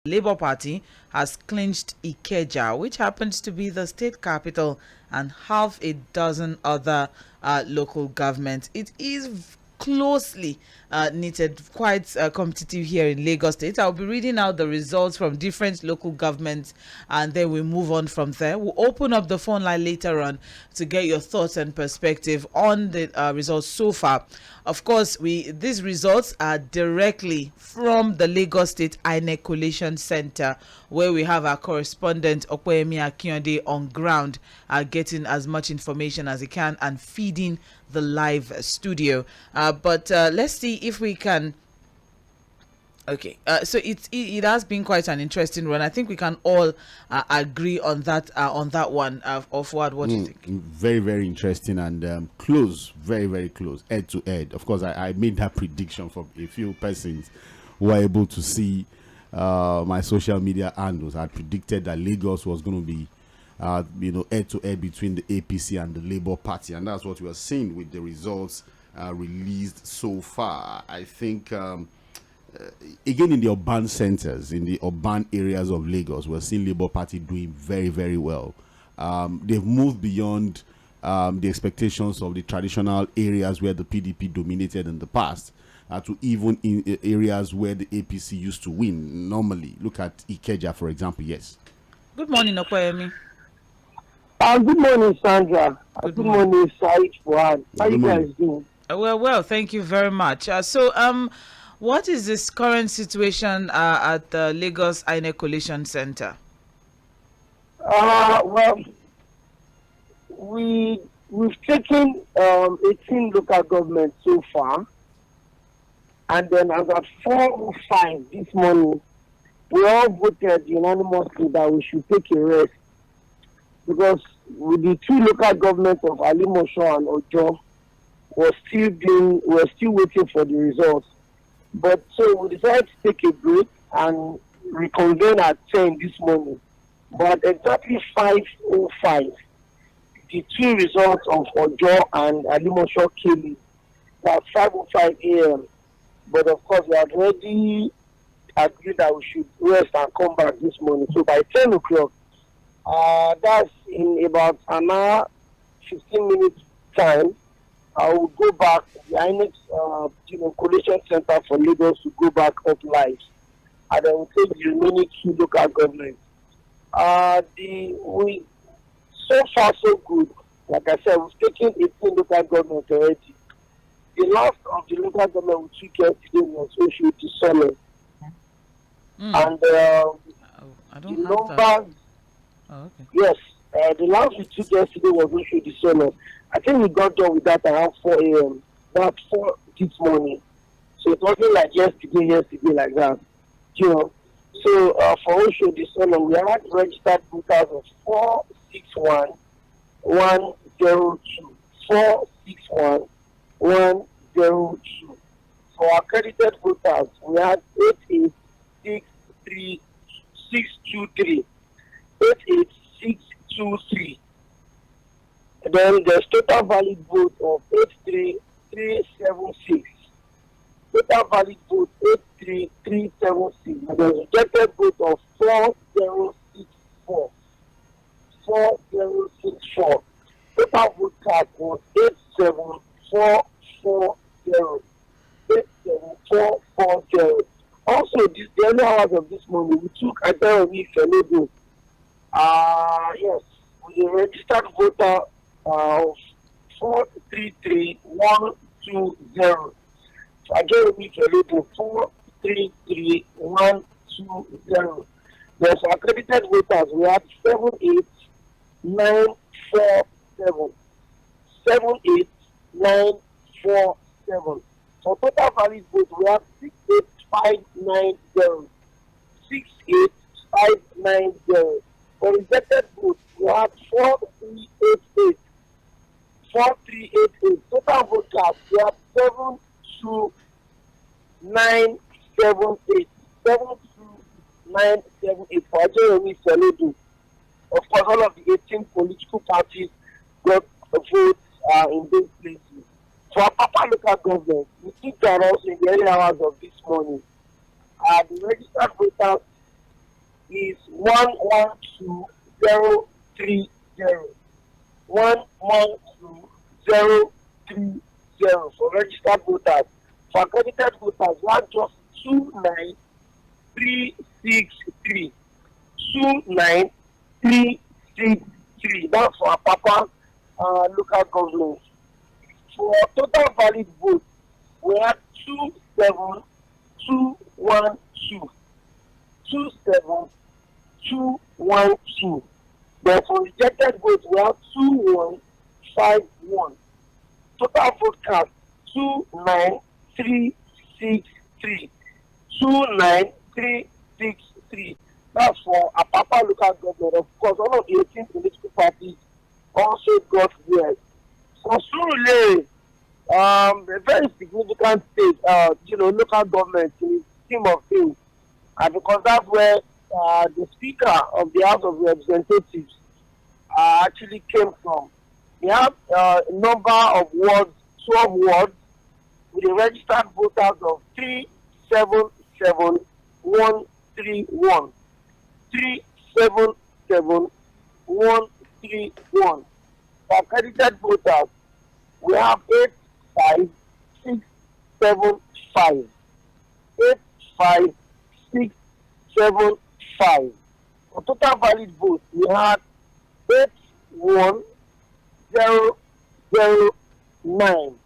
Labour Party has clinched Ikeja, which happens to be the state capital, and half a dozen other local governments. It is closely knitted, quite competitive here in Lagos State. I'll be reading out the results from different local governments, and then we move on from there. We'll open up the phone line later on to get your thoughts and perspective on the results so far. Of course, these results are directly from the Lagos State INEC Collation Center, where we have our correspondent Okoyemi Akiyonde on ground, getting as much information as he can and feeding the live studio. But let's see if we can. Okay, so it has been quite an interesting run. I think we can all agree on that one. Of what do you think? Very, very interesting and close, very, very close, head to head. Of course, I made that prediction for a few persons who were able to see my social media handles. I predicted that Lagos was going to be, head to head between the APC and the Labour Party, and that's what we are seeing with the results released so far. I think. Again, in the urban centers, in the urban areas of Lagos, we're seeing Labour Party doing very, very well. They've moved beyond the expectations of the traditional areas where the PDP dominated in the past to even in areas where the APC used to win normally. Look at Ikeja, for example. Yes. Good morning, Okoyemi. Good morning, Sandra. Good morning, Said Fuad. How you guys doing? Well, thank you very much. What is this current situation at the Lagos INEC Collation Center? Well, we've taken 18 local governments so far, and then as at 4:05 this morning, we all voted unanimously that we should take a rest because with the two local governments of Alimosho and Ojo, we're still waiting for the results. But so we decided to take a break and reconvene at 10 this morning. But exactly 5:05, the two results of Ojo and Alimosho came in. At 5:05 a.m. But of course, we had already agreed that we should rest and come back this morning. So by 10 o'clock, that's in about an hour, 15 minutes time, I will go back to the INEX Collation Center for Lagos to go back up live. And then we'll take the remaining two local governments. So far so good. Like I said, we've taken 18 local governments already. The last of the local government we took yesterday was Oshodi Solo. And I don't the have numbers, that. Oh, okay. yes, the last we took yesterday was Oshodi Solo. I think we got done with that around 4 a.m. That's 4 this morning. So it wasn't like yesterday like that. So for Oshodi Solo, we had registered voters of 461,102. 461,102. For accredited voters, we had 88,623. 88,623. Then there's total valid vote of 83,376. Total valid vote 83,376. And there's rejected vote of 4,064. 4,064. Total vote card was 87440. 87440. Also, the early hours of this morning, we took Adeyemi Feledo. Yes, we registered voter of 433120. So again, we can read 433120. There's accredited voters. We have 78947. 78947. For total valid vote, we have 68590. 68590. For rejected vote, we have 4388. 4388. Total vote cast, we have 72978. 72978 for Jeremy Seledu. Of course, all of the 18 political parties got votes in those places. For our Papa local government, we took that also in the early hours of this morning. The registered voters is 112030. 112030 for registered voters. For accredited voters, we have just 29363. 29363. That's for Apapa local government. For total valid votes, we have 27212. 27212. Then for rejected votes, we have 2151. Total vote cast 29363. 29363. That's for Apapa local government. Of course, all of the 18 political parties also got theirs. For Surulere, a very significant state, local government in the scheme of things, because that's where the Speaker of the House of Representatives actually came from. We have a number of wards, 12 wards, with a registered voters of 377131. 377131. For accredited voters, we have 85675. 85675. For total valid votes, we had 81009.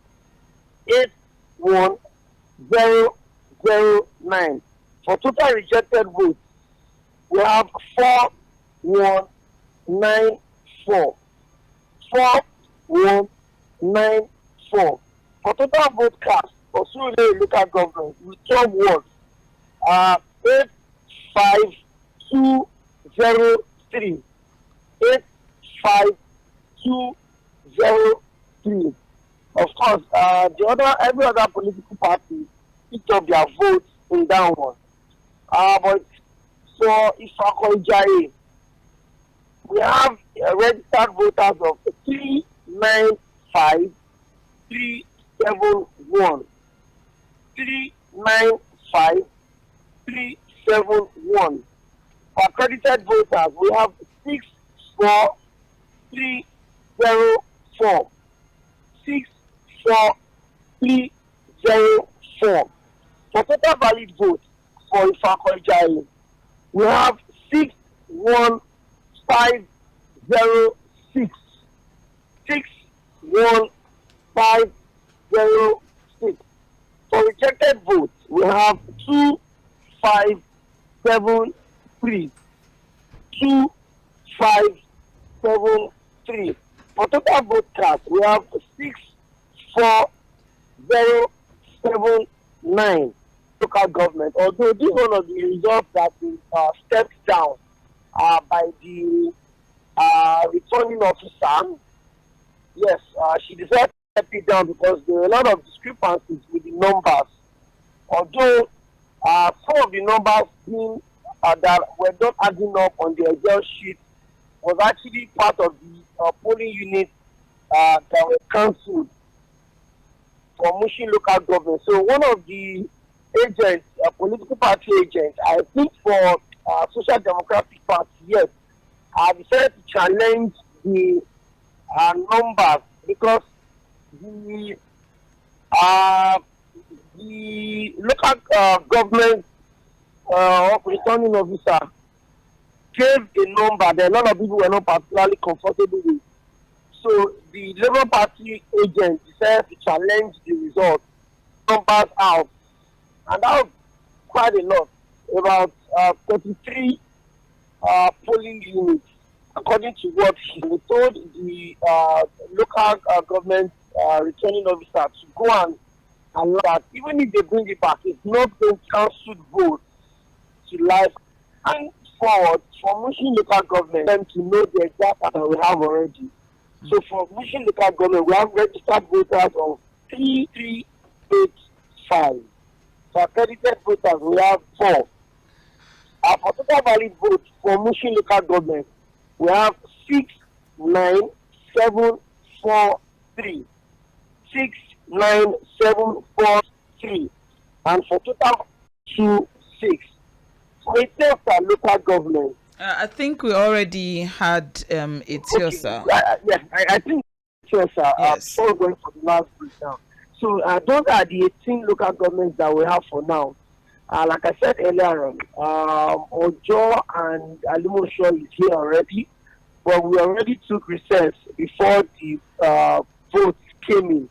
81009. For total rejected votes, we have 4194. 4194. For total vote cast for Surulere local government with 12 wards, 85203. 85203. Of course, every other political party picked up their votes in that one. But for Ifako-Ijaye, we have registered voters of 395371. 395371. For accredited voters, we have 64304. 64304. For total valid votes for Ifako-Ijaye, we have 61506. 61506. For rejected votes, we have 2573. 2573. For total vote cast, we have 64079. Local government. Although this is one of the results that is stepped down by the returning officer. Yes, she decided to step it down because there were a lot of discrepancies with the numbers. Although some of the numbers that were not adding up on the Excel sheet was actually part of the polling units that were cancelled for Mushin local government. So one of the agents, political party agents, I think for Social Democratic Party, yes, decided to challenge the numbers because the local government returning officer gave a number that a lot of people were not particularly comfortable with. So the Labour Party agent decided to challenge the results, numbers out, and that was quite a lot, about 33 polling units, according to what he told the local government returning officer to go and allow that even if they bring it back, it's not going to cancel votes to life and forward for Mushin local government them to know the exact that we have already. So for Mushin local government, we have registered voters of 3385. For accredited voters, we have 4. For total valid votes for Mushin local government, we have 69743. 69743. And for total 26. for itself, local government. I think we already had Etiosa. I think yes, Yes. before going for the last breakdown. So those are the 18 local governments that we have for now. Like I said earlier on, Ojo and Alimosho is here already, but we already took recess before the votes came in.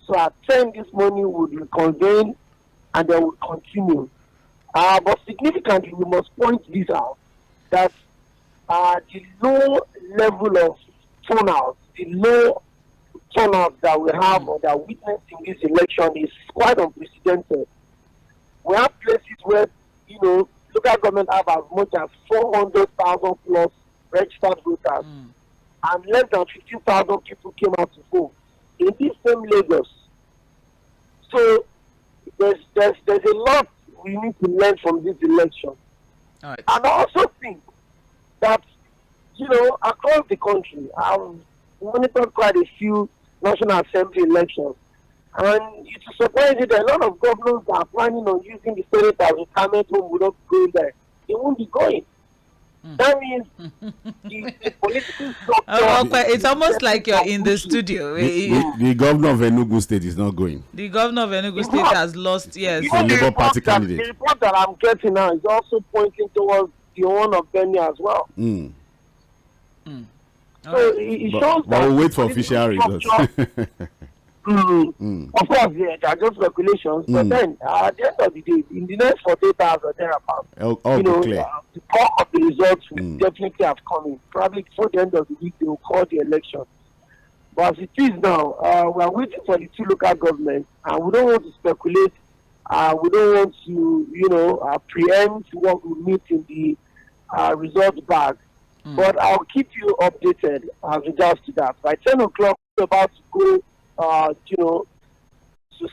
So at 10 this morning we will reconvene and then we'll continue. But significantly, we must point this out, that the low level of turnout, the low turnout that we have or that we witnessed in this election is quite unprecedented. We have places where, local government have as much as 400,000 plus registered voters, and less than 15,000 people came out to vote in this same Lagos. So there's a lot we need to learn from this election. All right. And I also think that, across the country, I've monitored quite a few National Assembly elections. And it's surprising that a lot of governors that are planning on using the Senate as retirement home will not go there. They won't be going. That means the political structure. It's almost like you're in the studio. The governor of Enugu State is not going. The governor of Enugu State has lost, yes. The Labour Party candidate. The report that I'm getting now is also pointing towards the one of Benny as well. So it shows that. But we'll wait for official results. Of course, there are just speculations, but then at the end of the day, in the next 48 hours or thereabouts, clear. The bulk of the results will definitely have come in. Probably before the end of the week, they will call the election. But as it is now, we are waiting for the two local governments, and we don't want to speculate. We don't want to, preempt what we meet in the results bag. But I'll keep you updated as regards to that. By 10 o'clock, we're about to go. To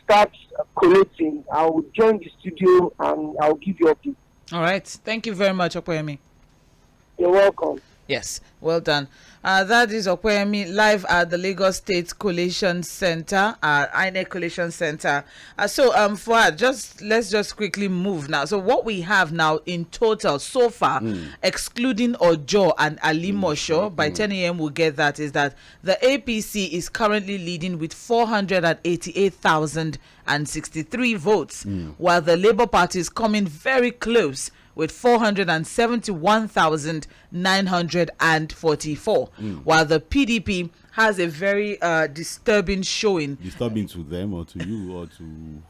start collating, I will join the studio and I'll give you updates. All right. Thank you very much, Okwemi. You're welcome. Yes, well done. That is Okwemi live at the Lagos State Collation Center, INEC Collation Center. Fuad, let's just quickly move now. So what we have now in total so far, excluding Ojo and Alimosho, by 10 a.m. we'll get that, is that the APC is currently leading with 488,063 votes, while the Labour Party is coming very close with 471,944, while the PDP has a very disturbing showing. Disturbing to them or to you or to...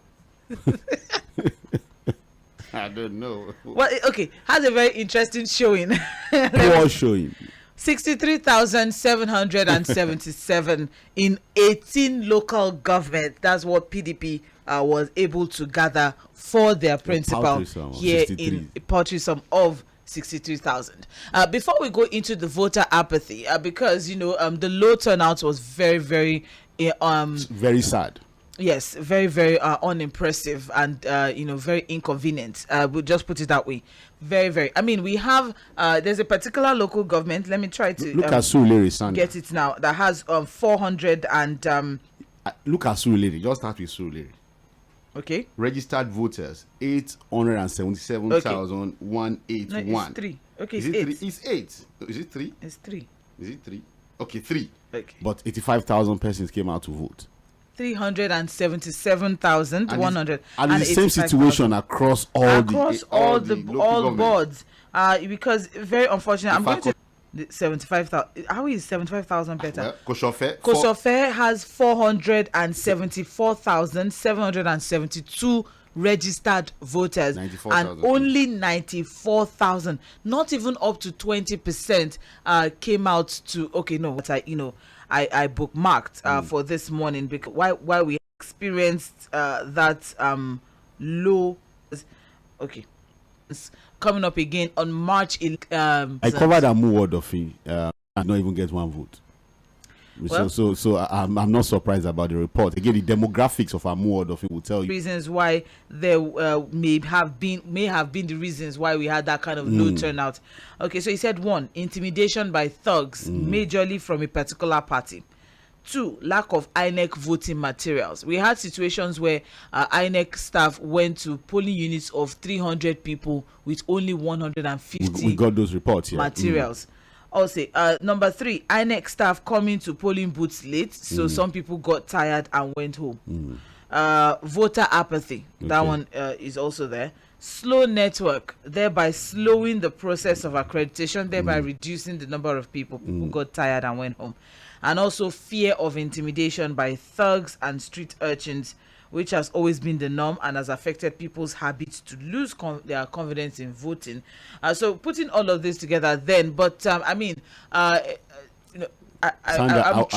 I don't know. Well, okay, has a very interesting showing. Poor showing. 63,777 in 18 local government. That's what PDP was able to gather for their principal here in a paltry sum of 63,000. Before we go into the voter apathy, because the low turnout was very, very very sad. Yes, very, very unimpressive and very inconvenient. We'll just put it that way. Very, very. I mean, we have there's a particular local government. Let me try to look at Surulere, get it now. That has 400 and look at Surulere. Just start with Surulere. Okay. Registered voters 877,181. No, it's 3. Okay, is it's it 8. 3? It's 8. Is it 3? It's 3. Is it 3? Okay, 3. Okay. But 85,000 persons came out to vote. 377,100. And it's the same situation across all the boards. Because very unfortunate. I'm going to 75,000. How is 75,000 better? Koshofe has 474,772 registered voters, and only 94,000, not even up to 20%, came out to. Okay, no, what I bookmarked for this morning, because why we experienced that low. Okay, it's coming up again on March 11th. I covered a more word of it. I don't even get one vote. Well, so I'm not surprised about the report. Again, the demographics of Amu Odofin will tell you reasons why there may have been the reasons why we had that kind of low turnout. Okay, so he said 1, intimidation by thugs, majorly from a particular party. Two, lack of INEC voting materials. We had situations where INEC staff went to polling units of 300 people with only 150 We got those reports, yeah. materials. Also, number three, INEC staff coming to polling booths late, so some people got tired and went home. Voter apathy, that one is also there. Slow network, thereby slowing the process of accreditation, thereby reducing the number of people who got tired and went home. And also fear of intimidation by thugs and street urchins, which has always been the norm and has affected people's habits to lose their confidence in voting. So putting all of this together then, but I mean, you know, Sandra,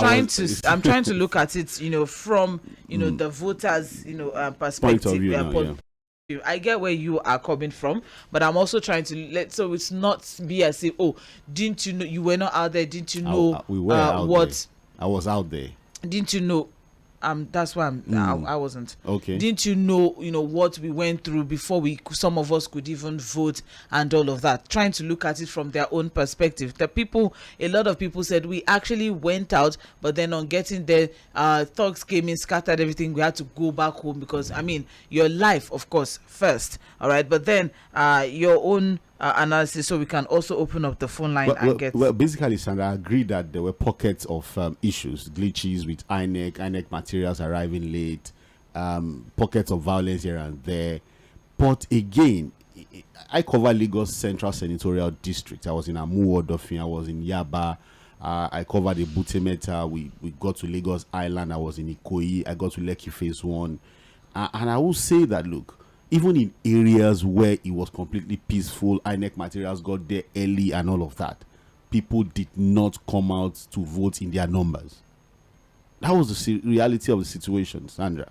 I'm trying to look at it, you know, from, you know, the voters, you know, perspective. Point of view now, yeah. I get where you are coming from, but I'm also trying to so it's not be as if, oh, didn't you know you were not out there? Didn't you know we were out what there. I was out there. Didn't you know? That's why I wasn't. Okay. Didn't you know what we went through before some of us could even vote and all of that? Trying to look at it from their own perspective. A lot of people said we actually went out, but then on getting there, thugs came in, scattered everything. We had to go back home because I mean your life, of course, first. All right, but then your own analysis, so we can also open up the phone line and get. Well, basically, Sandra, I agree that there were pockets of issues, glitches with INEC materials arriving late, pockets of violence here and there. But again, I cover Lagos Central Senatorial District. I was in Amu Odofin, I was in Yaba. I covered the Butemeta. We got to Lagos Island. I was in Ikoyi. I got to Lekki Phase 1. And I will say that, look, even in areas where it was completely peaceful, INEC materials got there early and all of that, people did not come out to vote in their numbers. That was the reality of the situation, Sandra.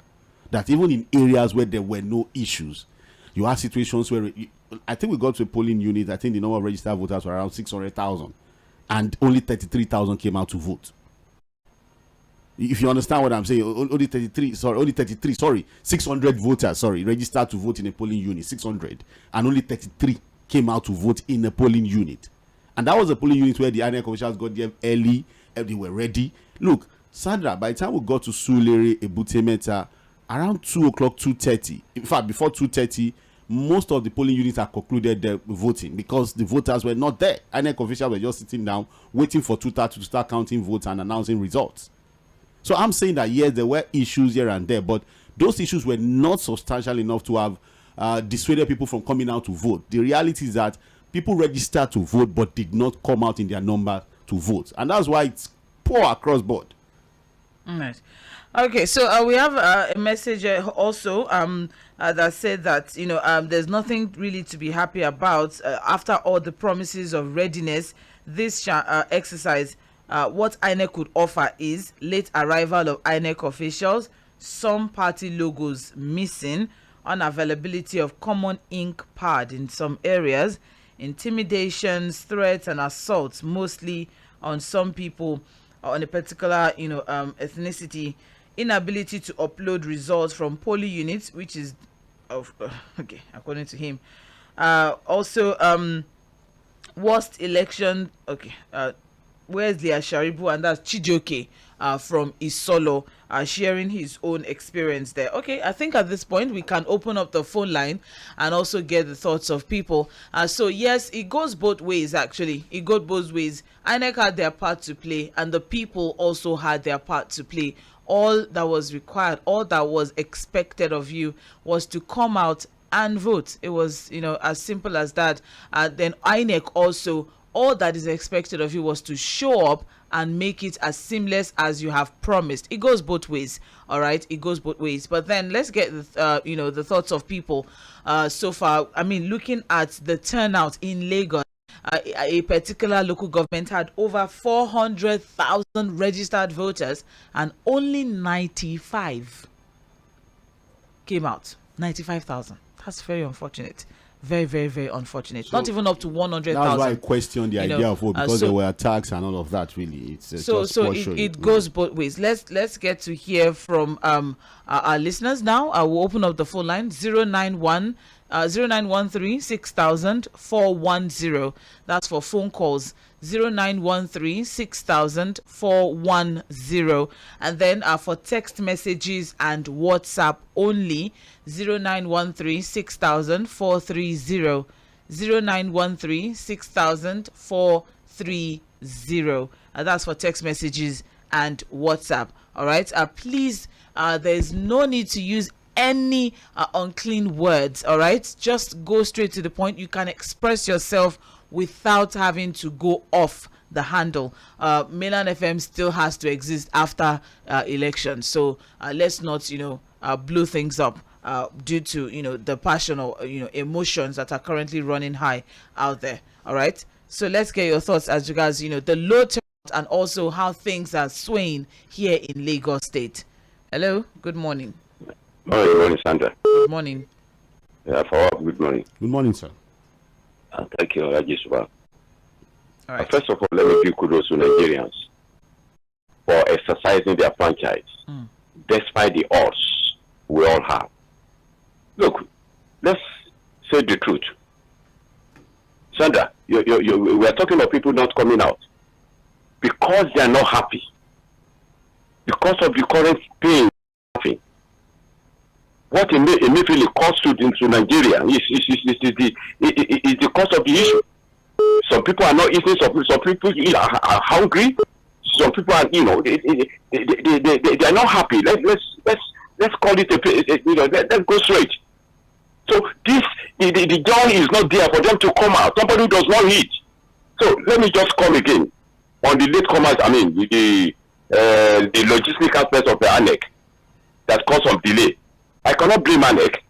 That even in areas where there were no issues, you had situations where, I think we got to a polling unit, I think the number of registered voters were around 600,000, and only 33,000 came out to vote. If you understand what I'm saying, only 600 voters, registered to vote in a polling unit, 600, and only 33 came out to vote in a polling unit. And that was a polling unit where the INEC officials got there early, they were ready. Look, Sandra, by the time we got to Sulere, Ebutemeta, around 2 o'clock, 2:30, in fact, before 2:30, most of the polling units are concluded their voting because the voters were not there. INEC officials were just sitting down, waiting for 2:30 to start counting votes and announcing results. So I'm saying that, yes, there were issues here and there, but those issues were not substantial enough to have dissuaded people from coming out to vote. The reality is that people registered to vote but did not come out in their number to vote. And that's why it's poor across board. Nice. Okay, so we have a message also that said that there's nothing really to be happy about after all the promises of readiness. This exercise, what INEC could offer is late arrival of INEC officials, some party logos missing, unavailability of common ink pad in some areas, intimidations, threats, and assaults, mostly on some people on a particular ethnicity, inability to upload results from polling units, which is okay according to him. Also worst election, where's the Asharibu, and that's Chijoke from Isolo, sharing his own experience there. Okay, I think at this point we can open up the phone line and also get the thoughts of people. So yes, it goes both ways actually. It goes both ways. INEC had their part to play and the people also had their part to play. All that was required, all that was expected of you was to come out and vote. It was, as simple as that. Then INEC also, all that is expected of you was to show up and make it as seamless as you have promised. It goes both ways, all right? It goes both ways. But then let's get the thoughts of people so far. I mean, looking at the turnout in Lagos, a particular local government had over 400,000 registered voters and only 95 came out. 95,000. That's very unfortunate. Very, very, very unfortunate. So, not even up to 100,000. That's why I question the idea of vote, because there were attacks and all of that. Really, it's so it goes both ways. Let's get to hear from our listeners now. I will open up the phone line 091 0913 6000 410. That's for phone calls. 0913 6000 410. And then for text messages and WhatsApp only, 0913 6000 430. 0913 6000 430. That's for text messages and WhatsApp. All right. Please, there's no need to use any unclean words. All right. Just go straight to the point. You can express yourself without having to go off the handle. Mainland FM still has to exist after elections. So let's not, blow things up due to, the passion or, emotions that are currently running high out there. All right. So let's get your thoughts as regards, the low turnout and also how things are swaying here in Lagos State. Hello. Good morning. Good morning, Sandra. Good morning. Yeah, good morning. Good morning, sir. Thank you, Rajisuba. All right. First of all, let me give kudos to Nigerians for exercising their franchise, despite the odds we all have. Look, let's say the truth. Sandra, we are talking about people not coming out because they are not happy, because of the current pain. What immediately caused into Nigeria is the cause of the issue. Some people are not eating. Some people are hungry. Some people are, they are not happy. Let's call it let's go straight. So the joy is not there for them to come out. Somebody who does not eat. So let me just come again on the latecomers. I mean the logistic aspect of the ANEC that caused some delay. I cannot blame ANEC.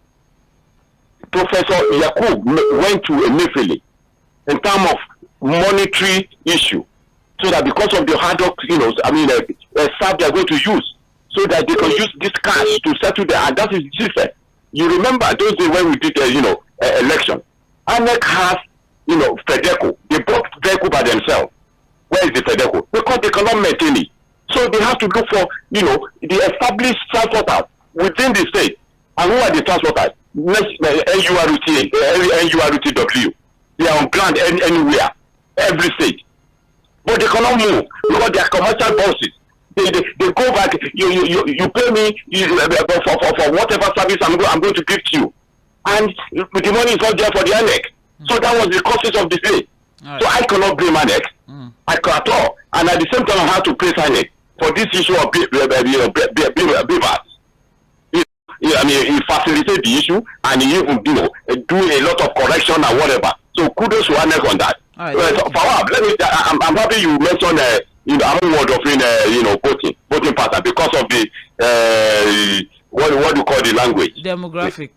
Professor Yakub went to Emefiele in terms of monetary issue, so that because of the hard work, staff they are going to use, so that they can use this cash to settle the, and that is different. You remember those days when we did election. ANEC has, FEDECO. They bought vehicle by themselves. Where is the FEDECO? Because they cannot maintain it. So they have to look for, the established transporters within the state. And who are the transporters? NURTW. They are on ground anywhere, every state. But they cannot move because they are commercial bosses. They go back. You pay me for whatever service I'm going to give to you, and the money is not there for the ANEC. So that was the causes of the delay. Right. So I cannot blame ANEC. I cannot at all. And at the same time, I have to praise ANEC for this issue of beavers. He facilitated the issue, and he even do a lot of correction and whatever. So kudos to ANEC on that. Right. I'm happy you mentioned I'm word of voting pattern because of the what do you call the language? Demographic.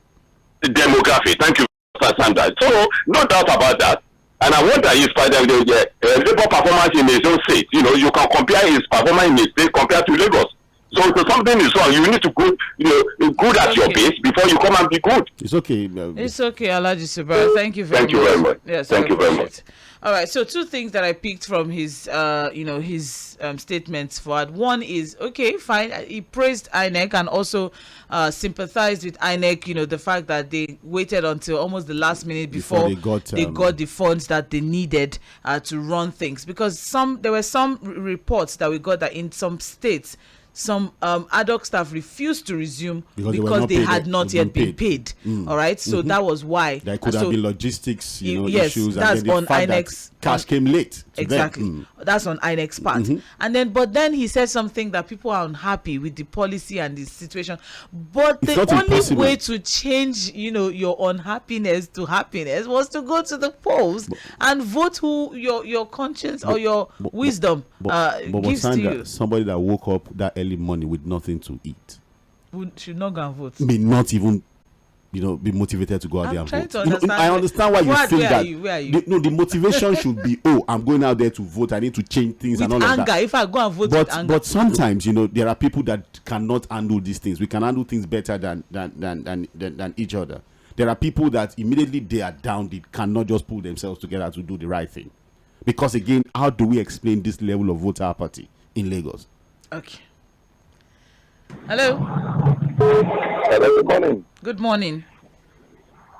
Demographic. Thank you, Mr. Sanders. So no doubt about that. And I wonder if the labor performance in his own state, you can compare his performance in his state compared to Lagos. So if something is wrong, you need to go, good at your base before you come and be good. It's okay. It's okay, Alhaji Subara. Thank you very much. Thank you very much. Yes, thank you very much. All right. So two things that I picked from his, his statements. For one is okay, fine. He praised INEC and also sympathized with INEC. The fact that they waited until almost the last minute before they got the funds that they needed to run things. Because there were some reports that we got that in some states, some ad hoc staff refused to resume because they had not yet been paid. All right, so that was why. There could have been logistics, yes, issues. That's and then on INEC's cash came late. Exactly, that's on INEC's part. And then he said something that people are unhappy with the policy and the situation. But the only way to change, your unhappiness to happiness was to go to the polls and vote who your conscience or your wisdom gives to you. Somebody that woke up that early morning with nothing to eat should not go and vote. May not even be motivated to go out there and vote. I understand why you feel that. Where are you? The motivation should be, I'm going out there to vote, I need to change things with and all anger, of that. if I go and vote with anger. But sometimes there are people that cannot handle these things. We can handle things better than each other. There are people that immediately they are down, they cannot just pull themselves together to do the right thing. Because again, how do we explain this level of voter apathy in Lagos? Okay. Hello. Hello, good morning. Good morning.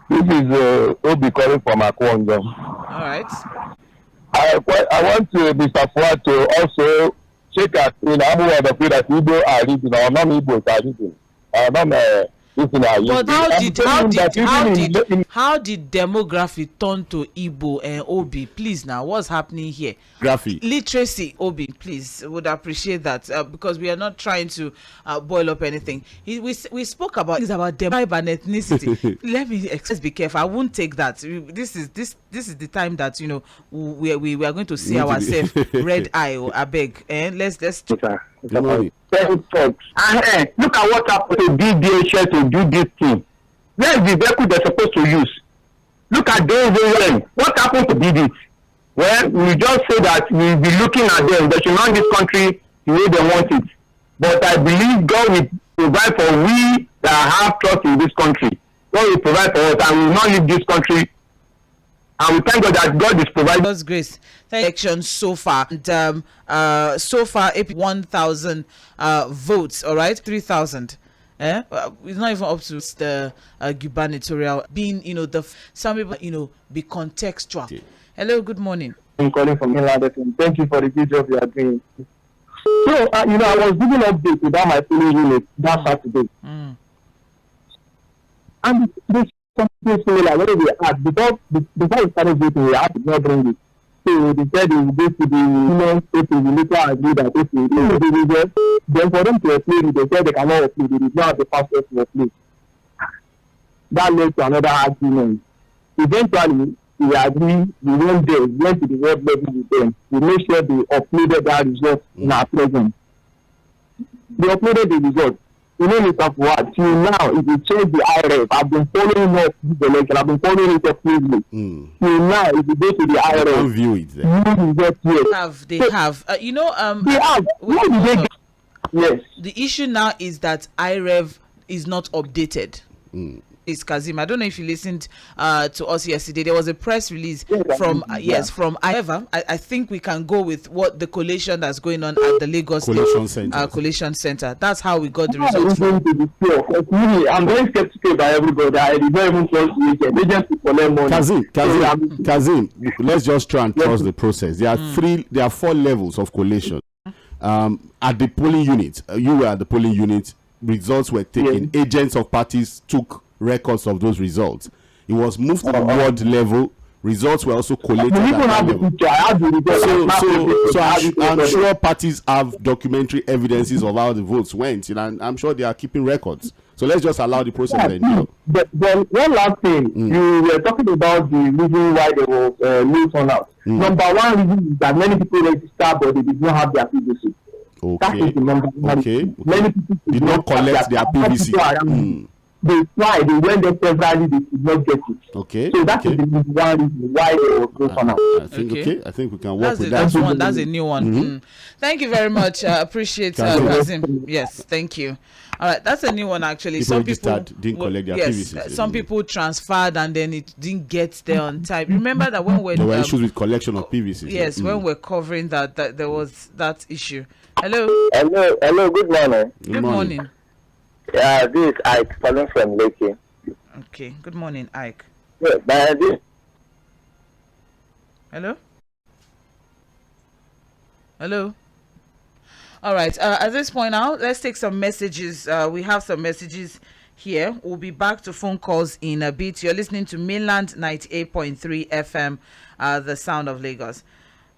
This is Obi calling from Akwongo. All right. I want Mr. Fuad to also check at in Abu Dhabi that Igbo are leading or non-Igbos are leading. But how did demography turn to Igbo and Obi? Please now, what's happening here? Graphy. Literacy, Obi, please, would appreciate that because we are not trying to boil up anything. We spoke about things about tribe and ethnicity. Let me be careful. I won't take that. This is the time that we are going to see ourselves red eye or abeg. And let's. Good morning. Look at what happened to DDHL to do this thing. Where is the vehicle they're supposed to use? Look at those women. What happened to DD? Well, we just say that we'll be looking at them. They should run this country the way they want it. But I believe God will provide for we that have trust in this country. God will provide for us and we will not leave this country. And we thank God that God is providing. God's grace. Elections so far. And, so far, 1,000 votes. All right, 3,000. It's not even up to the gubernatorial. Being, some people, be contextual. Okay. Hello, good morning. I'm calling from Mainland Focus. Thank you for the good job you are doing. So, I was giving updates about my polling unit that Saturday. And this something similar where they asked before we started voting, we had to not bring it. So they said they will go to the women state to later agree that okay, the result. Then for them to explain it, they said they cannot explain it. They did not have the passport to explain. That led to another argument. Eventually, we agreed, we went there, we went to the web level with them. We made sure they uploaded that result in our presence. They uploaded the result. Mr. Fuad, till now, if you check the IRF, I've been following up this election, I've been following it up closely. Till now, if you go to the IRF, don't view it there. They have. They have. Yes. The issue now is that IREV is not updated. It's Kazim. I don't know if you listened to us yesterday. There was a press release from IREV. I think we can go with what the collation that's going on at the Lagos Collation Center. That's how we got the results. I'm very skeptical about everybody. I did not even trust the agents to collect money. Kazim, let's just try and trust the process. There are 4 levels of collation. At the polling unit, you were at the polling unit. Results were taken. Agents of parties took records of those results. It was moved to the ward level. Results were also collated at that level. So I'm sure parties have documentary evidences of how the votes went, and I'm sure they are keeping records. So let's just allow the process then. But one last thing, you were talking about the reason why there was low turnout. Number one reason is that many people registered but they did not have their PVC. That is the number one. Many people did not collect their PVC. They tried, they went there severally, they did not get it. So that is the one reason why there was low turnout. I think we can work with that. That's a new one. Thank you very much. Appreciate Kazim. Yes, thank you. All right, that's a new one actually. Some people didn't collect their PVCs. Some people transferred and then it didn't get there on time. Remember that when there were issues with collection of PVCs. Yes, when we're covering that there was that issue. Hello. Good morning. Good morning. Yeah, this is Ike calling from Lekki. Okay. Good morning, Ike. Yeah, Hello. All right. At this point now, let's take some messages. We have some messages here. We'll be back to phone calls in a bit. You're listening to Mainland 98.3 FM, the sound of Lagos.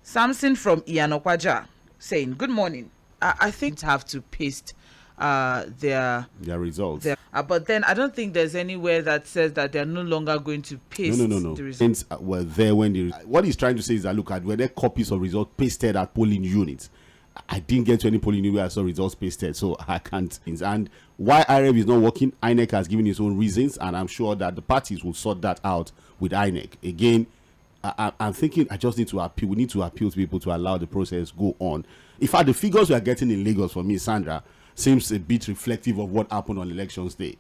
Samson from Iyanokwaja saying, good morning. I think have to paste their results. But then I don't think there's anywhere that says that they're no longer going to paste the results. Were there when what he's trying to say is that look at were there copies of results pasted at polling units. I didn't get to any polling unit where I saw results pasted, so I can't. And why IREV is not working, INEC has given its own reasons, and I'm sure that the parties will sort that out with INEC. Again, I'm thinking I just need to appeal. We need to appeal to people to allow the process go on. In fact, the figures we are getting in Lagos for me, Sandra, seems a bit reflective of what happened on elections day.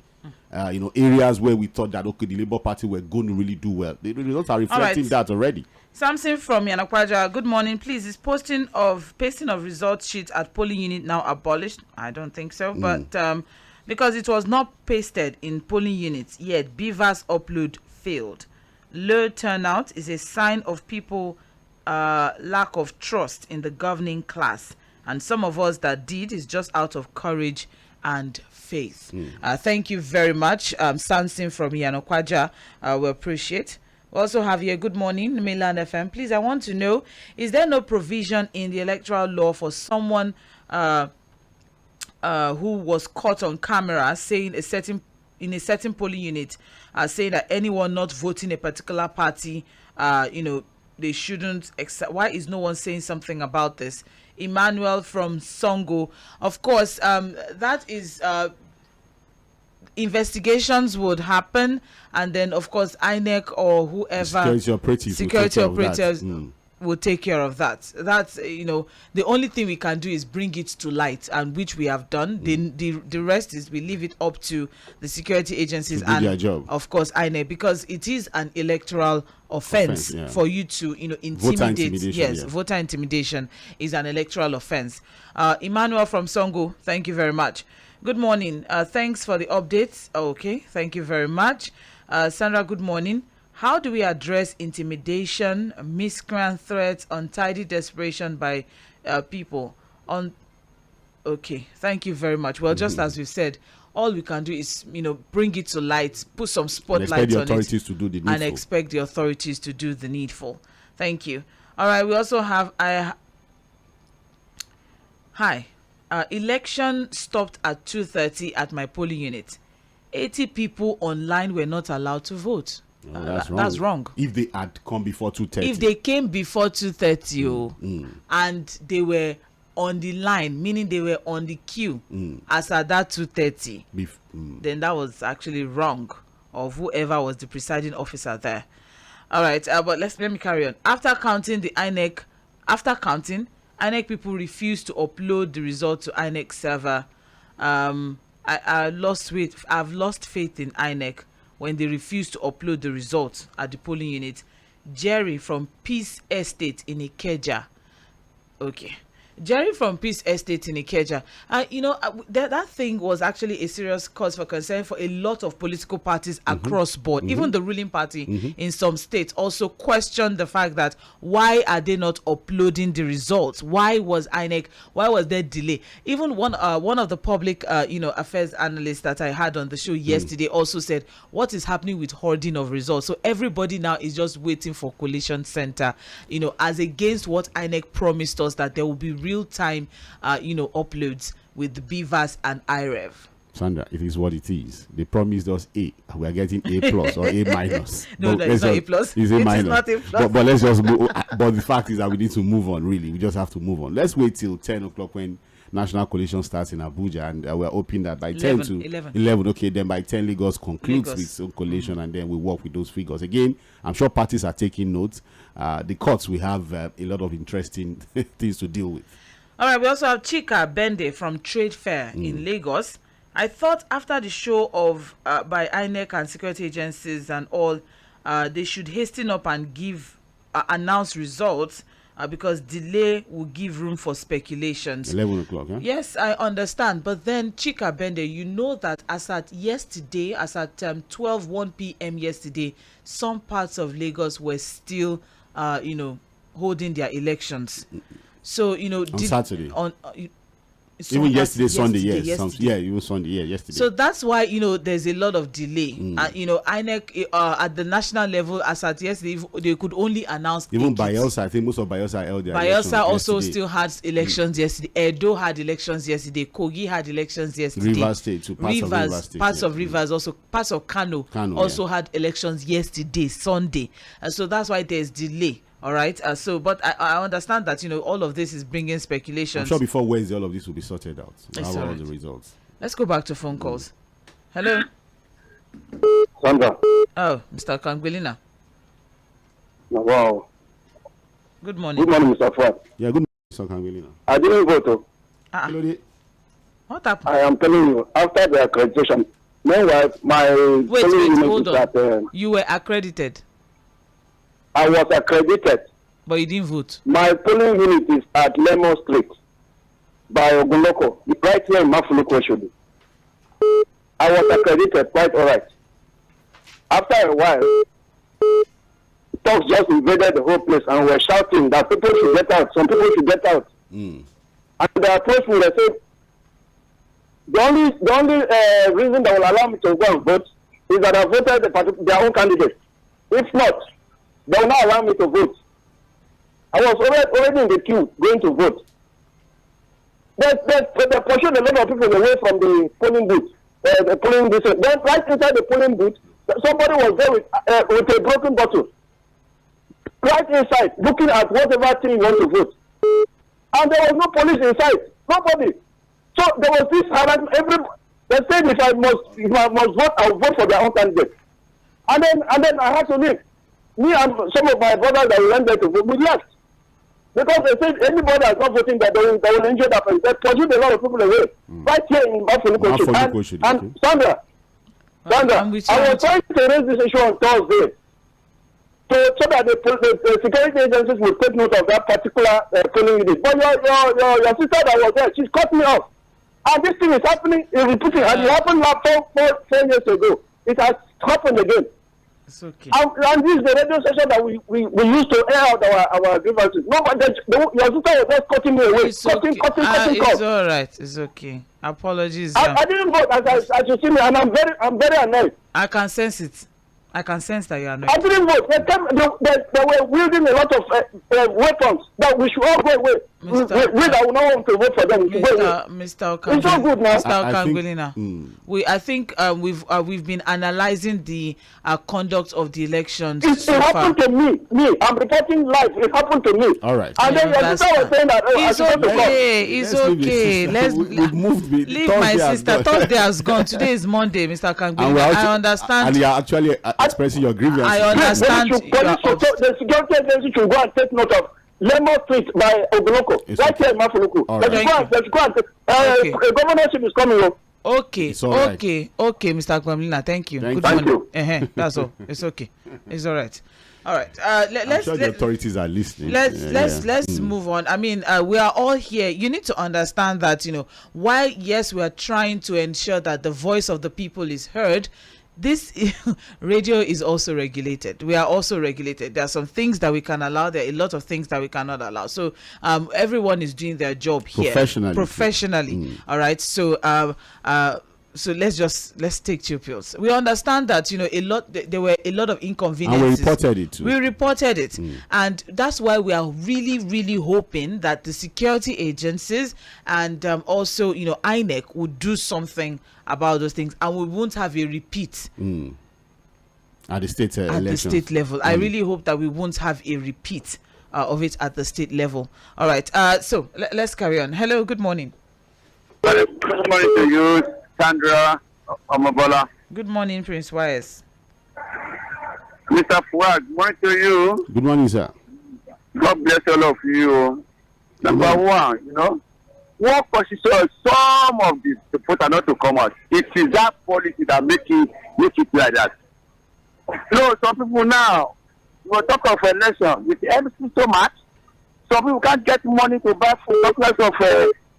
Areas where we thought that okay, the Labour Party were going to really do well. The results are reflecting that already. Samson from Yanakwaja, good morning. Please, is pasting of results sheets at polling unit now abolished? I don't think so, but because it was not pasted in polling units yet, Beaver's upload failed. Low turnout is a sign of people lack of trust in the governing class, and some of us that did is just out of courage and faith. Thank you very much, Sansin from Yanokwaja. We appreciate. We also have here, good morning, Mainland FM. Please, I want to know, is there no provision in the electoral law for someone who was caught on camera saying in a certain polling unit, saying that anyone not voting a particular party, they shouldn't accept? Why is no one saying something about this? Emmanuel from Songo. Of course, that is investigations would happen, and then of course INEC or whoever security operators will take care of that. That's the only thing we can do is bring it to light, and which we have done. The rest is we leave it up to the security agencies and their job. Of course INEC, because it is an electoral offense for you to intimidate. Voter intimidation is an electoral offense. Emmanuel from Songo, thank you very much. Good morning. Thanks for the updates. Okay, thank you very much. Sandra, good morning. How do we address intimidation, miscreant threats, untidy desperation by people? Okay, thank you very much. Well, just as we said, all we can do is, bring it to light, put some spotlight on it, and expect the authorities to do the needful. Thank you. All right, we also have election stopped at 2:30 at my polling unit. 80 people online were not allowed to vote. That's wrong. If they had come before 2:30. If they came before 2:30, and they were on the line, meaning they were on the queue as at that 2:30, then that was actually wrong of whoever was the presiding officer there. All right, but let me carry on. After counting, INEC people refused to upload the result to INEC server. I've lost faith in INEC when they refused to upload the results at the polling unit. Jerry from Peace Estate in Ikeja. Okay. Jerry from Peace Estate in Ikeja. That thing was actually a serious cause for concern for a lot of political parties across board. Even the ruling party in some states also questioned the fact that why are they not uploading the results? Why was there delay? Even one of the public affairs analysts that I had on the show yesterday also said, what is happening with hoarding of results? So everybody now is just waiting for collation center, as against what INEC promised us, that there will be real-time uploads with the BVAS and IREV. Sandra, it is what it is. They promised us A. We are getting A plus or A minus. No, it's not A plus. It's A minus. Not A plus. But let's just move. But the fact is that we need to move on, really. We just have to move on. Let's wait till 10 o'clock when National Coalition starts in Abuja, and we're hoping that by 10 to 11, okay, then by 10 Lagos concludes with its own coalition, and then we work with those figures. Again, I'm sure parties are taking notes. The courts, we have a lot of interesting things to deal with. All right, we also have Chika Bende from Trade Fair in Lagos. I thought after the show of by INEC and security agencies and all, they should hasten up and announce results, because delay will give room for speculations. 11 o'clock, huh? Yes, I understand. But then, Chika Bende, you know that as at 1 p.m. yesterday, some parts of Lagos were still, holding their elections. So, on Saturday. Even yesterday, Sunday, even Sunday, yesterday. So that's why, there's a lot of delay. INEC at the national level, as at yesterday, they could only announce. Even Bayelsa, I think most of Bayelsa held their elections Bayelsa also still had elections yesterday. Edo had elections yesterday. Kogi had elections yesterday. Rivers State, too. Parts of Rivers, also parts of Kano also had elections yesterday, Sunday. And so that's why there's delay. All right. But I understand that all of this is bringing speculation. I'm sure before Wednesday all of this will be sorted out. All the results. Let's go back to phone calls. Hello. Sandra. Oh, Mr. Kangwelina. Wow. Good morning. Good morning, Mr. Fuad. Yeah, good morning, Mr. Kangwelina. I didn't vote. What happened? I am telling you, after the accreditation, meanwhile, wait, hold on. You were accredited. I was accredited. But you didn't vote. My polling unit is at Lemon Street by Ogunloko, right here in Mafuloko Oshodi. I was accredited, quite all right. After a while, thugs just invaded the whole place and were shouting that people should get out. Some people should get out. And they approached me. They said, the only reason that will allow me to go and vote is that I voted their own candidate. If not, they will not allow me to vote. I was already in the queue going to vote. They pursued a lot of people away from the polling booth. The polling booth. Then right inside the polling booth, somebody was there with a broken bottle. Right inside, looking at whatever thing you want to vote. And there was no police inside. Nobody. So there was this harassment. They said if I must vote, I'll vote for their own candidate. And then I had to leave. Me and some of my brothers that went there to vote, we left. Because they said anybody that's not voting that they will injure that person. They pursued a lot of people away. Right here in Mafulukoshi. And Sandra, I was trying to raise this issue on Thursday. So that the security agencies will take note of that particular polling unit. But your sister that was there, she's cut me off. And this thing is happening, it's repeating. And it happened like 4 years ago. It has happened again. It's okay. And this is the radio station that we used to air out our grievances. No, but your sister was just cutting me away. It's okay. It's all right. It's okay. Apologies. I didn't vote as you see me, and I'm very annoyed. I can sense it. I can sense that you are annoyed. I didn't vote. They were wielding a lot of weapons that we should all go away. We that will not want to vote for them. Mr. Okangwilina. It's all good now. Mr. Okangwilina. I think we've been analyzing the conduct of the elections. It happened to me. I'm reporting live. It happened to me. All right. And then your sister was saying that it's okay. It's okay. Let's leave my sister. Thursday has gone. Today is Monday, Mr. Okangwilina. I understand. And you are actually expressing your grievance. I understand. The security agency should go and take note of Lemon Street by Ogunoko. Right here in Mafuluku. Let's go and a governorship is coming up. Okay, okay, Mr. Kwamlina, thank you. Good morning. That's all. It's okay. It's all right. All right. I'm sure the authorities are listening. Let's move on. I mean, we are all here. You need to understand that, while yes, we are trying to ensure that the voice of the people is heard, this radio is also regulated. We are also regulated. There are some things that we can allow. There are a lot of things that we cannot allow. So everyone is doing their job here professionally. All right. So so let's take 2 pills. We understand that there were a lot of inconveniences. And we reported it too. We reported it, and that's why we are really, really hoping that the security agencies and also INEC would do something about those things, and we won't have a repeat at the state the state level. I really hope that we won't have a repeat of it at the state level. All right. So let's carry on. Hello. Good morning. Good morning to you, Sandra Omobola. Good morning, Prince Wise. Mr. Fuad, good morning to you. Good morning, sir. God bless all of you. Number one, what causes some of the supporters not to come out? It is that policy that make it like that. Some people now, we talk of election with everything so much. Some people can't get money to buy food, talk less of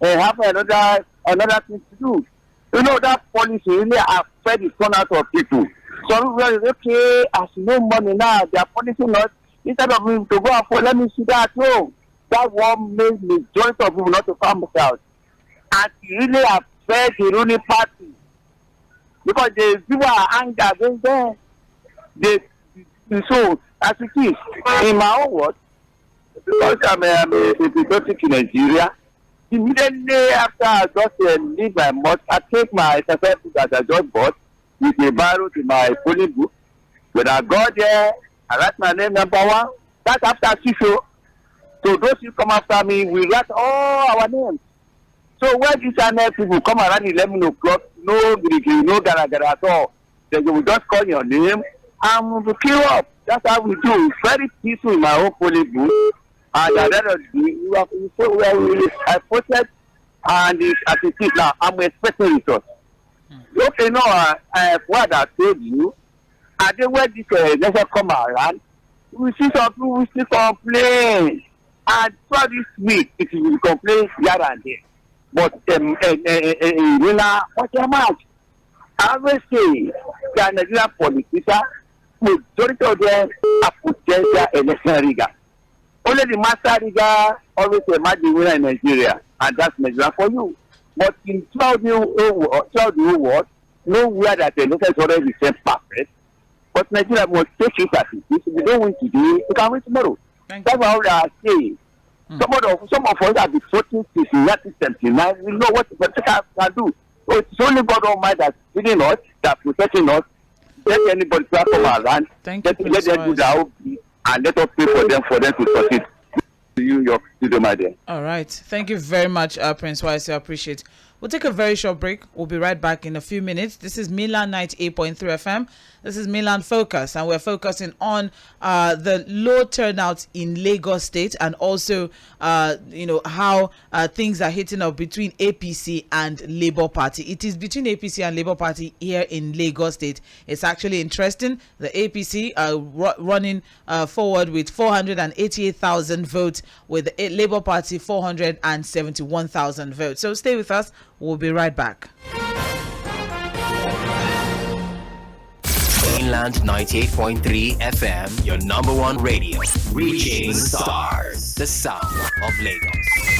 have another thing to do. That policy really affect the turnout of people. Some people say, okay, as no money now, their policy not, instead of me to go and for, let me see that at home. That one made the majority of people not to come out. And it really affect the ruling party. Because the people are angry against them. So, as it is, in my own words, because I'm a patriotic in Nigeria, immediately after I just leave my mosque, I take my exercise book that I just bought with a barrow to my polling book. When I go there, I write my name number 1. That's after Sisho. So those who come after me, we write all our names. So when these channel people come around 11 o'clock, no grigri, no gara at all, they will just call your name and we will queue up. That's how we do. It's very peaceful in my own polling booth. And at the end of the day, I posted, and as it is now, I'm expecting results. Okay, what I told you, and then when this election come around, we see some people will still complain. And throughout this week, it will complain here and there. But what's your match? I always say that Nigerian politicians, majority of them are potential election rigger. Only the master rigger always emerge the winner in Nigeria, and that's Nigeria for you. But in throughout the whole world, nowhere that the election is already the same perfect. But Nigeria must take it as it is. If we don't win today, we can win tomorrow. That's what I say. Some of us have been voting since 1979. We know what the political can do. So it's only God Almighty that's feeding us, that's protecting us. Let anybody try to come around. Let them do their own bit, and let us pray for them to succeed. To you, your studio, my dear. All right. Thank you very much, Prince Wise. I appreciate. We'll take a very short break. We'll be right back in a few minutes. This is Mainland 98.3 FM. This is Mainland Focus, and we're focusing on the low turnout in Lagos State, and also, how things are hitting up between APC and Labour Party. It is between APC and Labour Party here in Lagos State. It's actually interesting. The APC are running forward with 488,000 votes, with the Labour Party 471,000 votes. So stay with us. We'll be right back. Mainland 98.3 FM, your number one radio. Reaching stars, the sound of Lagos.